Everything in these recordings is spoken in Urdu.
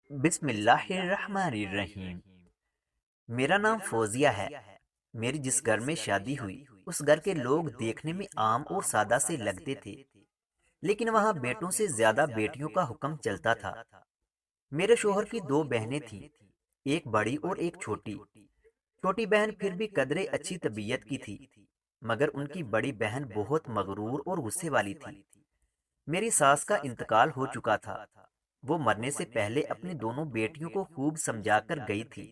بسم اللہ الرحمن الرحیم۔ میرا نام فوزیہ ہے۔ میری جس گھر میں شادی ہوئی اس گھر کے لوگ دیکھنے میں عام اور سادہ سے لگتے تھے، لیکن وہاں بیٹوں سے زیادہ بیٹیوں کا حکم چلتا تھا۔ میرے شوہر کی دو بہنیں تھیں، ایک بڑی اور ایک چھوٹی۔ چھوٹی بہن پھر بھی قدرے اچھی طبیعت کی تھی، مگر ان کی بڑی بہن بہت مغرور اور غصے والی تھی۔ میری ساس کا انتقال ہو چکا تھا۔ وہ مرنے سے پہلے اپنی دونوں بیٹیوں کو خوب سمجھا کر گئی تھی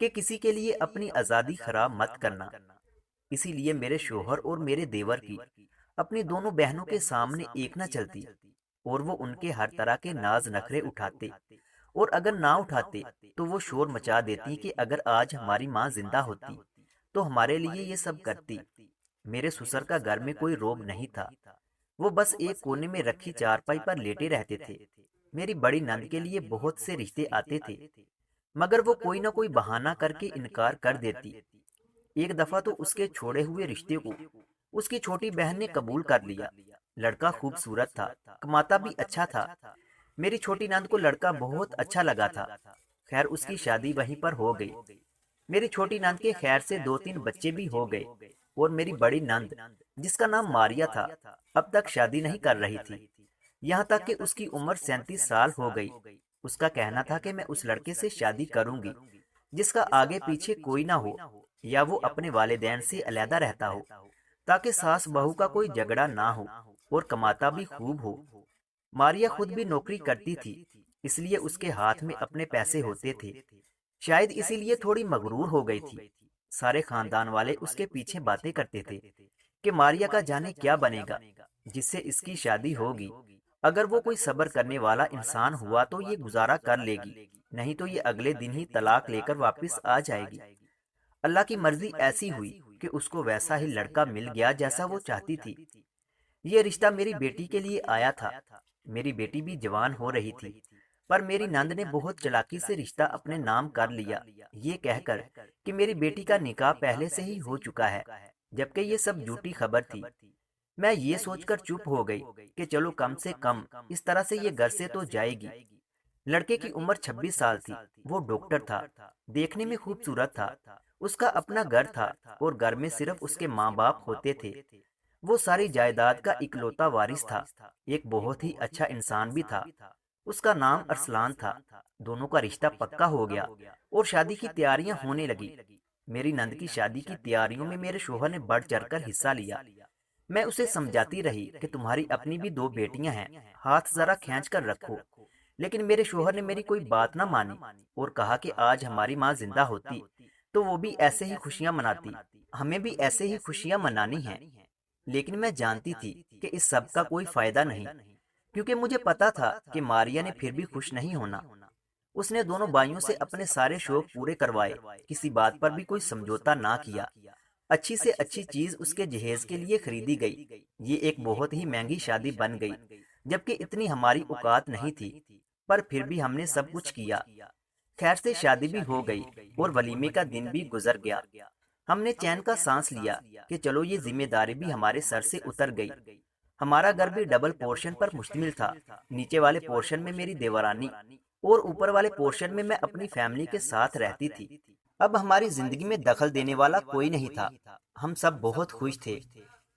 کہ کسی کے لیے اپنی آزادی خراب مت کرنا۔ اسی لیے میرے شوہر اور میرے دیور کی اپنی دونوں بہنوں کے سامنے ایک نہ چلتی، اور وہ ان کے ہر طرح کے ناز نخرے اٹھاتے، اور اگر نہ اٹھاتے تو وہ شور مچا دیتی کہ اگر آج ہماری ماں زندہ ہوتی تو ہمارے لیے یہ سب کرتی۔ میرے سسر کا گھر میں کوئی روب نہیں تھا، وہ بس ایک کونے میں رکھی چارپائی پر لیٹے رہتے تھے۔ میری بڑی نند کے لیے بہت سے رشتے آتے تھے، مگر وہ کوئی نہ کوئی بہانہ کر کے انکار کر دیتی۔ ایک دفعہ تو اس کے چھوڑے ہوئے رشتے کو اس کی چھوٹی بہن نے قبول کر لیا۔ لڑکا خوبصورت تھا، کماتا بھی اچھا تھا۔ میری چھوٹی نند کو لڑکا بہت اچھا لگا تھا۔ خیر اس کی شادی وہیں پر ہو گئی۔ میری چھوٹی نند کے خیر سے 2-3 بچے بھی ہو گئے، اور میری بڑی نند جس کا نام ماریا تھا اب تک شادی نہیں کر رہی تھی، یہاں تک کہ اس کی عمر 37 سال ہو گئی۔ اس کا کہنا تھا کہ میں اس لڑکے سے شادی کروں گی جس کا آگے پیچھے کوئی نہ ہو، یا وہ اپنے والدین سے علیحدہ رہتا ہو، تاکہ ساس بہو کا کوئی جھگڑا نہ ہو، اور کماتا بھی خوب ہو۔ ماریا خود بھی نوکری کرتی تھی، اس لیے اس کے ہاتھ میں اپنے پیسے ہوتے تھے۔ شاید اسی لیے تھوڑی مغرور ہو گئی تھی۔ سارے خاندان والے اس کے پیچھے باتیں کرتے تھے کہ ماریا کا جانے کیا بنے گا جس سے اس کی شادی ہوگی۔ اگر وہ کوئی صبر کرنے والا انسان ہوا تو یہ گزارا کر لے گی، نہیں تو یہ اگلے دن ہی طلاق لے کر واپس آ جائے گی۔ اللہ کی مرضی ایسی ہوئی کہ اس کو ویسا ہی لڑکا مل گیا جیسا وہ چاہتی تھی۔ یہ رشتہ میری بیٹی کے لیے آیا تھا۔ میری بیٹی بھی جوان ہو رہی تھی، پر میری نند نے بہت چلاکی سے رشتہ اپنے نام کر لیا، یہ کہہ کر کہ میری بیٹی کا نکاح پہلے سے ہی ہو چکا ہے، جبکہ یہ سب جھوٹی خبر تھی۔ میں یہ سوچ کر چپ ہو گئی کہ چلو کم سے کم اس طرح سے یہ گھر سے تو جائے گی۔ لڑکے کی عمر 26 سال تھی، وہ ڈاکٹر تھا، دیکھنے میں خوبصورت تھا، اس کا اپنا گھر تھا، اور گھر میں صرف اس کے ماں باپ ہوتے تھے۔ وہ ساری جائیداد کا اکلوتا وارث تھا، ایک بہت ہی اچھا انسان بھی تھا۔ اس کا نام ارسلان تھا۔ دونوں کا رشتہ پکا ہو گیا اور شادی کی تیاریاں ہونے لگی۔ میری نند کی شادی کی تیاریوں میں میرے شوہر نے بڑھ چڑھ کر حصہ لیا۔ میں اسے سمجھاتی رہی کہ تمہاری اپنی بھی 2 بیٹیاں ہیں، ہاتھ ذرا کھینچ کر رکھو، لیکن میرے شوہر نے میری کوئی بات نہ مانی اور کہا کہ آج ہماری ماں زندہ ہوتی تو وہ بھی ایسے ہی خوشیاں مناتی، ہمیں بھی ایسے ہی خوشیاں منانی ہیں۔ لیکن میں جانتی تھی کہ اس سب کا کوئی فائدہ نہیں، کیونکہ مجھے پتا تھا کہ ماریا نے پھر بھی خوش نہیں ہونا۔ اس نے دونوں بھائیوں سے اپنے سارے شوق پورے کروائے، کسی بات پر بھی کوئی سمجھوتا نہ کیا۔ اچھی سے اچھی چیز اس کے جہیز کے لیے خریدی گئی۔ یہ ایک بہت ہی مہنگی شادی بن گئی، جبکہ اتنی ہماری اوقات نہیں تھی، پر پھر بھی ہم نے سب کچھ کیا۔ خیر سے شادی بھی ہو گئی اور ولیمے کا دن بھی گزر گیا۔ ہم نے چین کا سانس لیا کہ چلو یہ ذمہ داری بھی ہمارے سر سے اتر گئی۔ ہمارا گھر بھی ڈبل پورشن پر مشتمل تھا، نیچے والے پورشن میں میری دیورانی اور اوپر والے پورشن میں میں اپنی فیملی کے ساتھ رہتی تھی۔ اب ہماری زندگی میں دخل دینے والا کوئی نہیں تھا۔ ہم سب بہت خوش تھے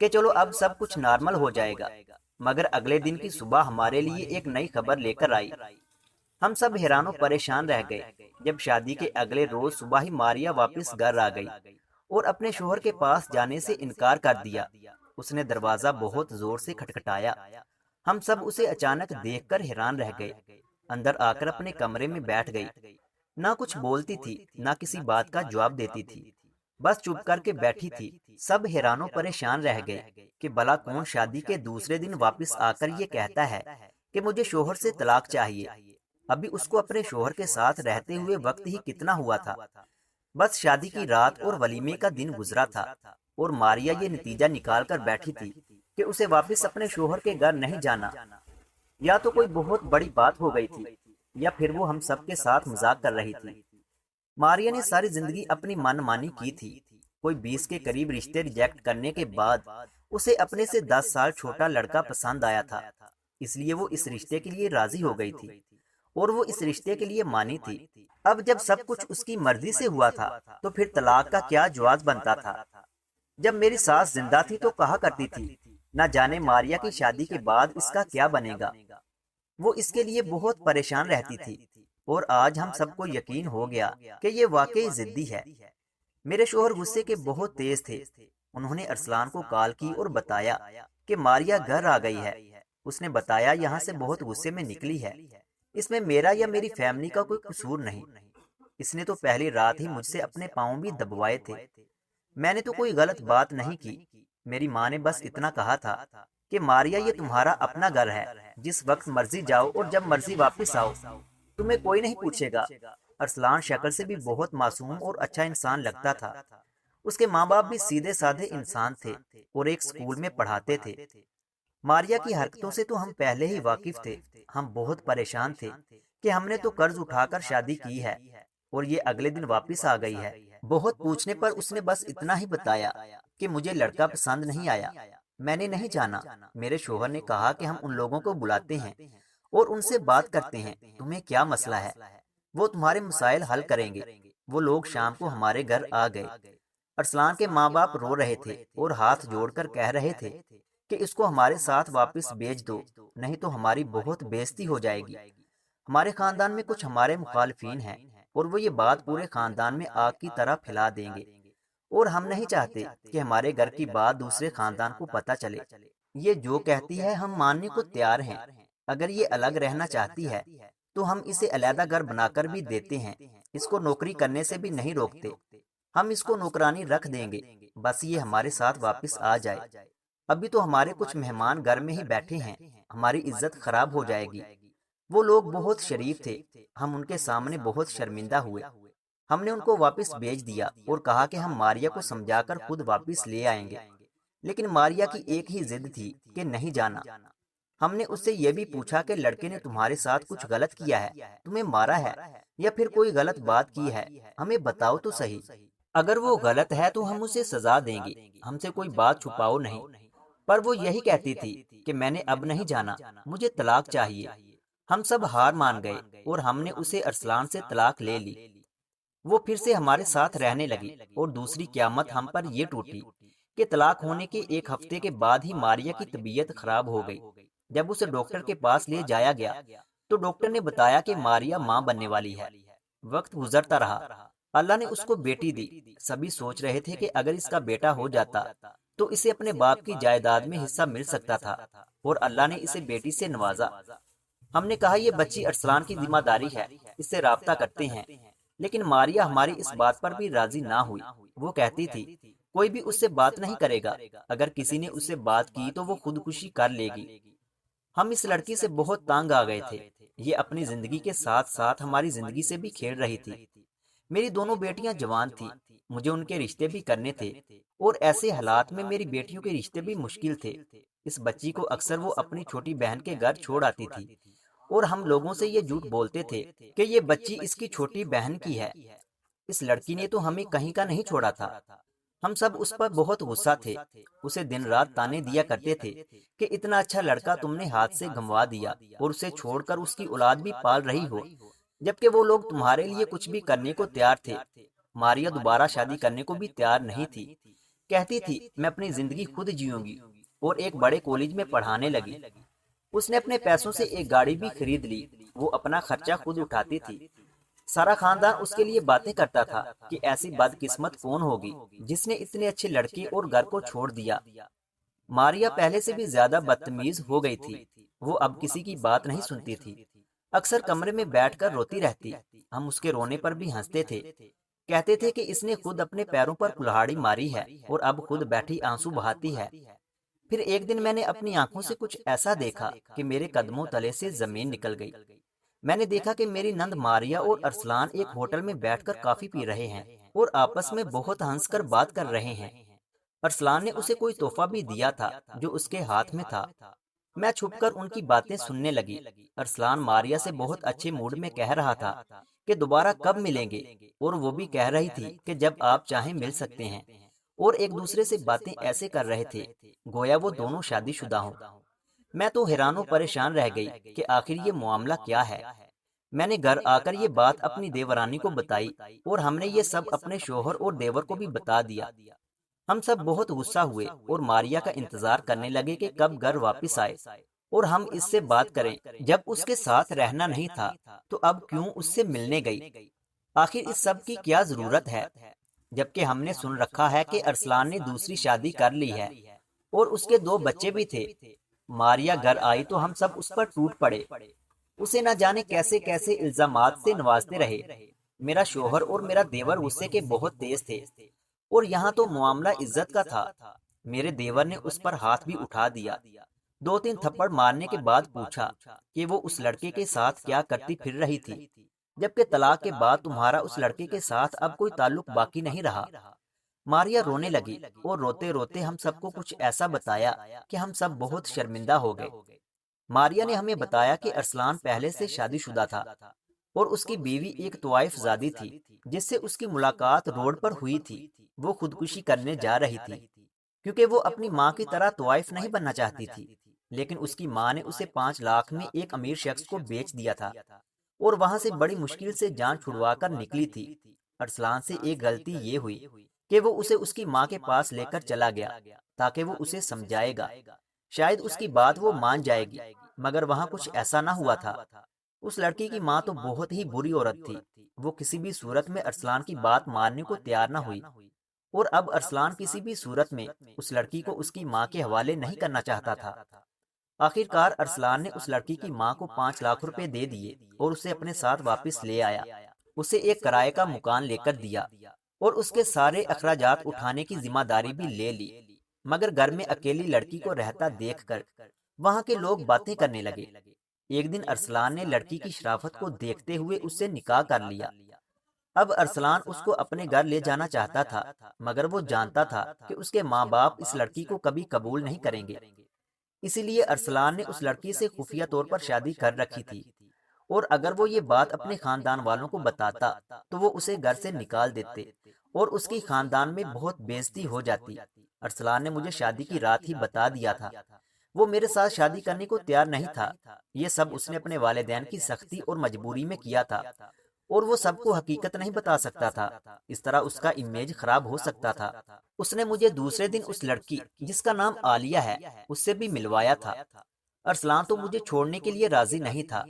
کہ چلو اب سب کچھ نارمل ہو جائے گا، مگر اگلے دن کی صبح ہمارے لیے ایک نئی خبر لے کر آئی۔ ہم سب حیران و پریشان رہ گئے جب شادی کے اگلے روز صبح ہی ماریا واپس گھر آ گئی اور اپنے شوہر کے پاس جانے سے انکار کر دیا۔ اس نے دروازہ بہت زور سے کھٹکھٹایا۔ ہم سب اسے اچانک دیکھ کر حیران رہ گئے۔ اندر آ کر اپنے کمرے میں بیٹھ گئی، نہ کچھ بولتی تھی نہ کسی بات کا جواب دیتی تھی، بس چپ کر کے بیٹھی تھی۔ سب حیران و پریشان رہ گئے کہ بھلا کون شادی کے دوسرے دن واپس آ کر یہ کہتا ہے کہ مجھے شوہر سے طلاق چاہیے۔ ابھی اس کو اپنے شوہر کے ساتھ رہتے ہوئے وقت ہی کتنا ہوا تھا، بس شادی کی رات اور ولیمے کا دن گزرا تھا، اور ماریا یہ نتیجہ نکال کر بیٹھی تھی کہ اسے واپس اپنے شوہر کے گھر نہیں جانا۔ یا تو کوئی بہت بڑی بات ہو گئی تھی، یا پھر وہ ہم سب کے ساتھ مذاق کر رہی تھی۔ ماریا نے ساری زندگی اپنی من مانی کی تھی۔ کوئی 20 کے قریب رشتے ریجیکٹ کرنے کے بعد اسے اپنے سے 10 سال چھوٹا لڑکا پسند آیا تھا، اس لیے وہ اس رشتے کے لیے راضی ہو گئی تھی، اور وہ اس رشتے کے لیے مانی تھی۔ اب جب سب کچھ اس کی مرضی سے ہوا تھا تو پھر طلاق کا کیا جواز بنتا تھا؟ جب میری ساس زندہ تھی تو کہا کرتی تھی، نہ جانے ماریا کی شادی کے بعد اس کا کیا بنے گا۔ وہ اس کے لیے بہت پریشان رہتی تھی، اور آج ہم سب کو یقین ہو گیا کہ یہ واقعی ضدی ہے۔ میرے شوہر غصے کے بہت تیز تھے۔ انہوں نے ارسلان کو کال کی اور بتایا کہ ماریا گھر آ گئی ہے۔ اس نے بتایا یہاں سے بہت غصے میں نکلی ہے، اس میں میرا یا میری فیملی کا کوئی قصور نہیں۔ اس نے تو پہلی رات ہی مجھ سے اپنے پاؤں بھی دبوائے تھے۔ میں نے تو کوئی غلط بات نہیں کی۔ میری ماں نے بس اتنا کہا تھا کہ ماریا یہ تمہارا اپنا گھر ہے، جس وقت مرضی جاؤ اور جب مرضی واپس آؤ، تمہیں کوئی نہیں پوچھے گا۔ ارسلان شکل سے بھی بہت معصوم اور اچھا انسان لگتا تھا۔ اس کے ماں باپ بھی سیدھے سادھے انسان تھے اور ایک سکول میں پڑھاتے تھے۔ ماریا کی حرکتوں سے تو ہم پہلے ہی واقف تھے۔ ہم بہت پریشان تھے کہ ہم نے تو قرض اٹھا کر شادی کی ہے اور یہ اگلے دن واپس آ گئی ہے۔ بہت پوچھنے پر اس نے بس اتنا ہی بتایا کہ مجھے لڑکا پسند نہیں آیا۔ میں نے نہیں جانا۔ میرے شوہر نے کہا کہ ہم ان لوگوں کو بلاتے ہیں اور ان سے بات کرتے ہیں، تمہیں کیا مسئلہ ہے، وہ تمہارے مسائل حل کریں گے۔ وہ لوگ شام کو ہمارے گھر آ گئے۔ ارسلان کے ماں باپ رو رہے تھے اور ہاتھ جوڑ کر کہہ رہے تھے کہ اس کو ہمارے ساتھ واپس بھیج دو، نہیں تو ہماری بہت بےزتی ہو جائے گی۔ ہمارے خاندان میں کچھ ہمارے مخالفین ہیں اور وہ یہ بات پورے خاندان میں آگ کی طرح پھیلا دیں گے، اور ہم نہیں چاہتے کہ ہمارے گھر کی بات دوسرے خاندان کو پتہ چلے۔ یہ جو کہتی ہے ہم ماننے کو تیار ہیں۔ اگر یہ الگ رہنا چاہتی ہے تو ہم اسے علیحدہ گھر بنا کر بھی دیتے ہیں، اس کو نوکری کرنے سے بھی نہیں روکتے۔ ہم اس کو نوکرانی رکھ دیں گے، بس یہ ہمارے ساتھ واپس آ جائے۔ ابھی تو ہمارے کچھ مہمان گھر میں ہی بیٹھے ہیں، ہماری عزت خراب ہو جائے گی۔ وہ لوگ بہت شریف تھے، ہم ان کے سامنے بہت شرمندہ ہوئے۔ ہم نے ان کو واپس بھیج دیا اور کہا کہ ہم ماریا کو سمجھا کر خود واپس لے آئیں گے، لیکن ماریا کی ایک ہی ضد تھی کہ نہیں جانا۔ ہم نے اس سے یہ بھی پوچھا کہ لڑکے نے تمہارے ساتھ کچھ غلط کیا ہے، تمہیں مارا ہے یا پھر کوئی غلط بات کی ہے، ہمیں بتاؤ تو صحیح۔ اگر وہ غلط ہے تو ہم اسے سزا دیں گے، ہم سے کوئی بات چھپاؤ نہیں۔ پر وہ یہی کہتی تھی کہ میں نے اب نہیں جانا، مجھے طلاق چاہیے۔ ہم سب ہار مان گئے اور ہم نے اسے ارسلان سے طلاق لے لی۔ وہ پھر سے ہمارے ساتھ رہنے لگی اور دوسری قیامت ہم پر یہ ٹوٹی کہ طلاق ہونے کے ایک ہفتے کے بعد ہی ماریا کی طبیعت خراب ہو گئی۔ جب اسے ڈاکٹر کے پاس لے جایا گیا تو ڈاکٹر نے بتایا کہ ماریا ماں بننے والی ہے۔ وقت گزرتا رہا، اللہ نے اس کو بیٹی دی۔ سبھی سوچ رہے تھے کہ اگر اس کا بیٹا ہو جاتا تو اسے اپنے باپ کی جائیداد میں حصہ مل سکتا تھا، اور اللہ نے اسے بیٹی سے نوازا۔ ہم نے کہا یہ بچی ارسلان کی ذمہ داری ہے، اس سے رابطہ کرتے ہیں، لیکن ماریا ہماری اس بات پر بھی راضی نہ ہوئی۔ وہ کہتی تھی کوئی بھی اس سے بات نہیں کرے گا، اگر کسی نے اس سے بات کی تو وہ خودکشی کر لے گی۔ ہم اس لڑکی سے بہت تانگ آ گئے تھے، یہ اپنی زندگی کے ساتھ ساتھ ہماری زندگی سے بھی کھیل رہی تھی۔ میری دونوں بیٹیاں جوان تھیں، مجھے ان کے رشتے بھی کرنے تھے، اور ایسے حالات میں میری بیٹیوں کے رشتے بھی مشکل تھے۔ اس بچی کو اکثر وہ اپنی چھوٹی بہن کے گھر چھوڑ آتی تھی، اور ہم لوگوں سے یہ جھوٹ بولتے تھے کہ یہ بچی اس کی چھوٹی بہن کی ہے۔ اس لڑکی نے تو ہمیں کہیں کا نہیں چھوڑا تھا۔ ہم سب اس پر بہت غصہ تھے، اسے دن رات تانے دیا کرتے تھے کہ اتنا اچھا لڑکا تم نے ہاتھ سے گنوا دیا اور اسے چھوڑ کر اس کی اولاد بھی پال رہی ہو، جبکہ وہ لوگ تمہارے لیے کچھ بھی کرنے کو تیار تھے۔ ماریا دوبارہ شادی کرنے کو بھی تیار نہیں تھی، کہتی تھی میں اپنی زندگی خود جیوں گی، اور ایک بڑے کالج میں پڑھانے لگی۔ اس نے اپنے پیسوں سے ایک گاڑی بھی خرید لی، وہ اپنا خرچہ خود اٹھاتی تھی۔ سارا خاندان اس کے لیے باتیں کرتا تھا کہ ایسی بدقسمت کون ہوگی جس نے اتنے اچھے لڑکے اور گھر کو چھوڑ دیا۔ ماریا پہلے سے بھی زیادہ بدتمیز ہو گئی تھی، وہ اب کسی کی بات نہیں سنتی تھی، اکثر کمرے میں بیٹھ کر روتی رہتی۔ ہم اس کے رونے پر بھی ہنستے تھے، کہتے تھے کہ اس نے خود اپنے پیروں پر کلہاڑی ماری ہے اور اب خود بیٹھی آنسو بہاتی ہے۔ پھر ایک دن میں نے اپنی آنکھوں سے کچھ ایسا دیکھا کہ میرے قدموں تلے سے زمین نکل گئی۔ میں نے دیکھا کہ میری نند ماریا اور ارسلان ایک ہوٹل میں بیٹھ کر کافی پی رہے ہیں اور آپس میں بہت ہنس کر بات کر رہے ہیں۔ ارسلان نے اسے کوئی تحفہ بھی دیا تھا جو اس کے ہاتھ میں تھا۔ میں چھپ کر ان کی باتیں سننے لگی۔ ارسلان ماریا سے بہت اچھے موڈ میں کہہ رہا تھا کہ دوبارہ کب ملیں گے، اور وہ بھی کہہ رہی تھی کہ جب آپ چاہیں مل سکتے ہیں، اور ایک دوسرے سے باتیں ایسے کر رہے تھے گویا وہ دونوں شادی شدہ ہوں۔ میں تو حیران و پریشان رہ گئی کہ آخر یہ معاملہ کیا ہے۔ میں نے گھر آ کر یہ بات اپنی دیورانی کو بتائی اور ہم نے یہ سب اپنے شوہر اور دیور کو بھی بتا دیا۔ ہم سب بہت غصہ ہوئے اور ماریا کا انتظار کرنے لگے کہ کب گھر واپس آئے اور ہم اس سے بات کریں۔ جب اس کے ساتھ رہنا نہیں تھا تو اب کیوں اس سے ملنے گئی؟ آخر اس سب کی کیا ضرورت ہے؟ جبکہ ہم نے سن رکھا ہے کہ ارسلان نے دوسری شادی کر لی ہے اور اس کے 2 بچے بھی تھے۔ ماریا گھر آئی تو ہم سب اس پر ٹوٹ پڑے، اسے نہ جانے کیسے کیسے الزامات سے نوازتے رہے۔ میرا شوہر اور میرا دیور غصے کے بہت تیز تھے اور یہاں تو معاملہ عزت کا تھا۔ میرے دیور نے اس پر ہاتھ بھی اٹھا دیا۔ 2-3 تھپڑ مارنے کے بعد پوچھا کہ وہ اس لڑکے کے ساتھ کیا کرتی پھر رہی تھی، جبکہ طلاق کے بعد تمہارا اس لڑکے کے ساتھ اب کوئی تعلق باقی نہیں رہا۔ ماریا رونے لگی اور روتے روتے ہم سب کو کچھ ایسا بتایا کہ ہم سب بہت شرمندہ ہو گئے۔ ماریا نے ہمیں بتایا کہ ارسلان پہلے سے شادی شدہ تھا اور اس کی بیوی ایک طوائف زادی تھی جس سے اس کی ملاقات روڈ پر ہوئی تھی۔ وہ خودکشی کرنے جا رہی تھی کیونکہ وہ اپنی ماں کی طرح طوائف نہیں بننا چاہتی تھی، لیکن اس کی ماں نے اسے 5 لاکھ میں ایک امیر شخص کو بیچ دیا تھا اور وہاں سے بڑی مشکل سے جان چھڑوا کر نکلی تھی۔ ارسلان سے ایک غلطی یہ ہوئی کہ وہ اسے اس کی ماں کے پاس لے کر چلا گیا تاکہ وہ اسے سمجھائے گا، شاید اس کی بات وہ مان جائے گی، مگر وہاں کچھ ایسا نہ ہوا تھا۔ اس لڑکی کی ماں تو بہت ہی بری عورت تھی، وہ کسی بھی صورت میں ارسلان کی بات ماننے کو تیار نہ ہوئی اور اب ارسلان کسی بھی صورت میں اس لڑکی کو اس کی ماں کے حوالے نہیں کرنا چاہتا تھا۔ آخر کار ارسلان نے اس لڑکی کی ماں کو 5 لاکھ روپے دے دیے اور اسے اپنے ساتھ واپس لے آیا۔ اسے ایک کرائے کا مکان لے کر دیا اور اس کے سارے اخراجات اٹھانے کی ذمہ داری بھی لے لی، مگر گھر میں اکیلی لڑکی کو رہتا دیکھ کر وہاں کے لوگ باتیں کرنے لگے۔ ایک دن ارسلان نے لڑکی کی شرافت کو دیکھتے ہوئے اس سے نکاح کر لیا۔ اب ارسلان اس کو اپنے گھر لے جانا چاہتا تھا، مگر وہ جانتا تھا کہ اس کے ماں باپ اس لڑکی کو کبھی قبول نہیں کریں گے، اسی لیے ارسلان نے اس لڑکی سے خفیہ طور پر شادی کر رکھی تھی اور اگر وہ یہ بات اپنے خاندان والوں کو بتاتا تو وہ اسے گھر سے نکال دیتے اور اس کی خاندان میں بہت بے عزتی ہو جاتی۔ ارسلان نے مجھے شادی کی رات ہی بتا دیا تھا، وہ میرے ساتھ شادی کرنے کو تیار نہیں تھا۔ یہ سب اس نے اپنے والدین کی سختی اور مجبوری میں کیا تھا اور وہ سب کو حقیقت نہیں بتا سکتا تھا، اس طرح اس کا امیج خراب ہو سکتا تھا۔ اس نے مجھے دوسرے دن اس لڑکی جس کا نام عالیہ ہے اس سے بھی ملوایا تھا۔ ارسلان تو مجھے چھوڑنے کے لیے راضی نہیں تھا،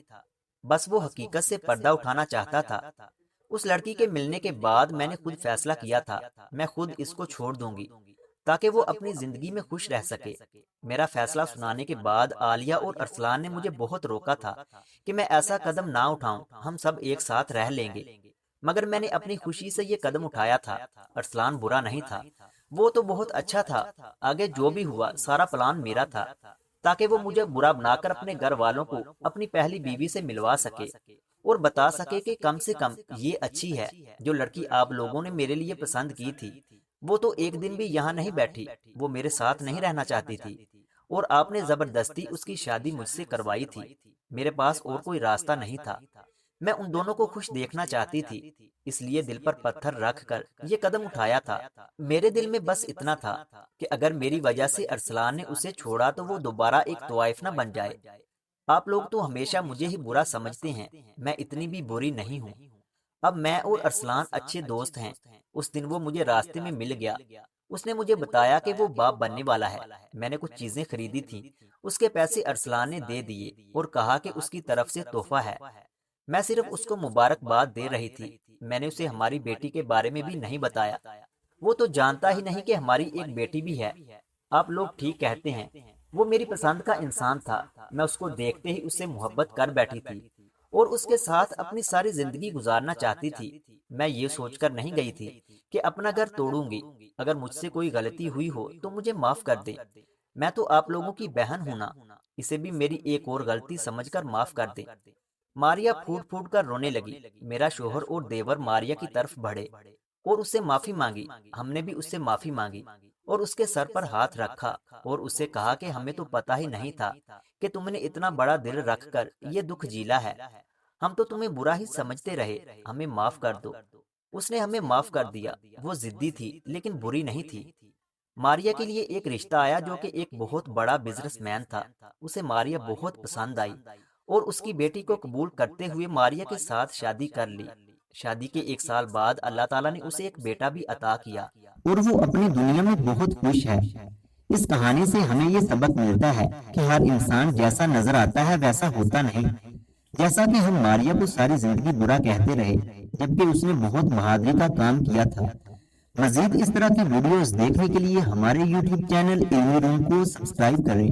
بس وہ حقیقت سے پردہ اٹھانا چاہتا تھا۔ اس لڑکی کے ملنے کے بعد میں نے خود فیصلہ کیا تھا میں خود اس کو چھوڑ دوں گی تاکہ وہ اپنی زندگی میں خوش رہ سکے۔ میرا فیصلہ سنانے کے بعد عالیہ اور ارسلان نے مجھے بہت روکا تھا کہ میں ایسا قدم نہ اٹھاؤں، ہم سب ایک ساتھ رہ لیں گے، مگر میں نے اپنی خوشی سے یہ قدم اٹھایا تھا۔ ارسلان برا نہیں تھا، وہ تو بہت اچھا تھا۔ آگے جو بھی ہوا سارا پلان میرا تھا تاکہ وہ مجھے برا بنا کر اپنے گھر والوں کو اپنی پہلی بیوی سے ملوا سکے اور بتا سکے کہ کم سے کم یہ اچھی ہے۔ جو لڑکی آپ لوگوں نے میرے لیے پسند کی تھی وہ تو ایک دن بھی یہاں نہیں بیٹھی، وہ میرے ساتھ نہیں رہنا چاہتی تھی اور آپ نے زبردستی اس کی شادی مجھ سے کروائی تھی۔ میرے پاس اور کوئی راستہ نہیں تھا، میں ان دونوں کو خوش دیکھنا چاہتی تھی، اس لیے دل پر پتھر رکھ کر یہ قدم اٹھایا تھا۔ میرے دل میں بس اتنا تھا کہ اگر میری وجہ سے ارسلان نے اسے چھوڑا تو وہ دوبارہ ایک طوائف نہ بن جائے۔ آپ لوگ تو ہمیشہ مجھے ہی برا سمجھتے ہیں، میں اتنی بھی بری نہیں ہوں۔ اب میں اور ارسلان اچھے دوست ہیں۔ اس دن وہ مجھے راستے میں مل گیا، اس نے مجھے بتایا کہ وہ باپ بننے والا ہے۔ میں نے کچھ چیزیں خریدی تھیں، اس کے پیسے ارسلان نے دے دیے اور کہا کہ اس کی طرف سے تحفہ ہے۔ میں صرف اس کو مبارکباد دے رہی تھی، میں نے اسے ہماری بیٹی کے بارے میں بھی نہیں بتایا، وہ تو جانتا ہی نہیں کہ ہماری ایک بیٹی بھی ہے۔ آپ لوگ ٹھیک کہتے ہیں، وہ میری پسند کا انسان تھا، میں اس کو دیکھتے ہی اس سے محبت کر بیٹھی تھی اور اس کے ساتھ اپنی ساری زندگی گزارنا چاہتی تھی۔ میں یہ سوچ کر نہیں گئی تھی کہ اپنا گھر توڑوں گی، اگر مجھ سے کوئی غلطی ہوئی ہو تو مجھے معاف کر دیں، میں تو آپ لوگوں کی بہن ہوں نا، اسے بھی میری ایک اور غلطی سمجھ کر معاف کر دیں۔ ماریا پھوٹ پھوٹ کر رونے لگی۔ میرا شوہر اور دیور ماریا کی طرف بڑھے اور اس سے معافی مانگی، ہم نے بھی اس سے معافی مانگی اور اس کے سر پر ہاتھ رکھا اور اس سے کہا کہ ہمیں تو پتہ ہی نہیں تھا کہ تم نے اتنا بڑا دل رکھ کر یہ دکھ جھیلا ہے، ہم تو تمہیں برا ہی سمجھتے رہے، ہمیں معاف کر دو۔ اس نے ہمیں معاف کر دیا، وہ ضدی تھی لیکن بری نہیں تھی۔ ماریا کے لیے ایک رشتہ آیا جو کہ ایک بہت بڑا بزنس مین تھا، اسے ماریا بہت پسند آئی اور اس کی بیٹی کو قبول کرتے ہوئے ماریہ کے ساتھ شادی کر لی۔ شادی کے 1 سال بعد اللہ تعالیٰ نے اسے ایک بیٹا بھی عطا کیا اور وہ اپنی دنیا میں بہت خوش ہے۔ اس کہانی سے ہمیں یہ سبق ملتا ہے کہ ہر انسان جیسا نظر آتا ہے ویسا ہوتا نہیں۔ جیسا کہ ہم ماریہ کو ساری زندگی برا کہتے رہے، جبکہ اس نے بہت بہادری کا کام کیا تھا۔ مزید اس طرح کی ویڈیوز دیکھنے کے لیے ہمارے یوٹیوب چینل علمی روم کو سبسکرائب کریں۔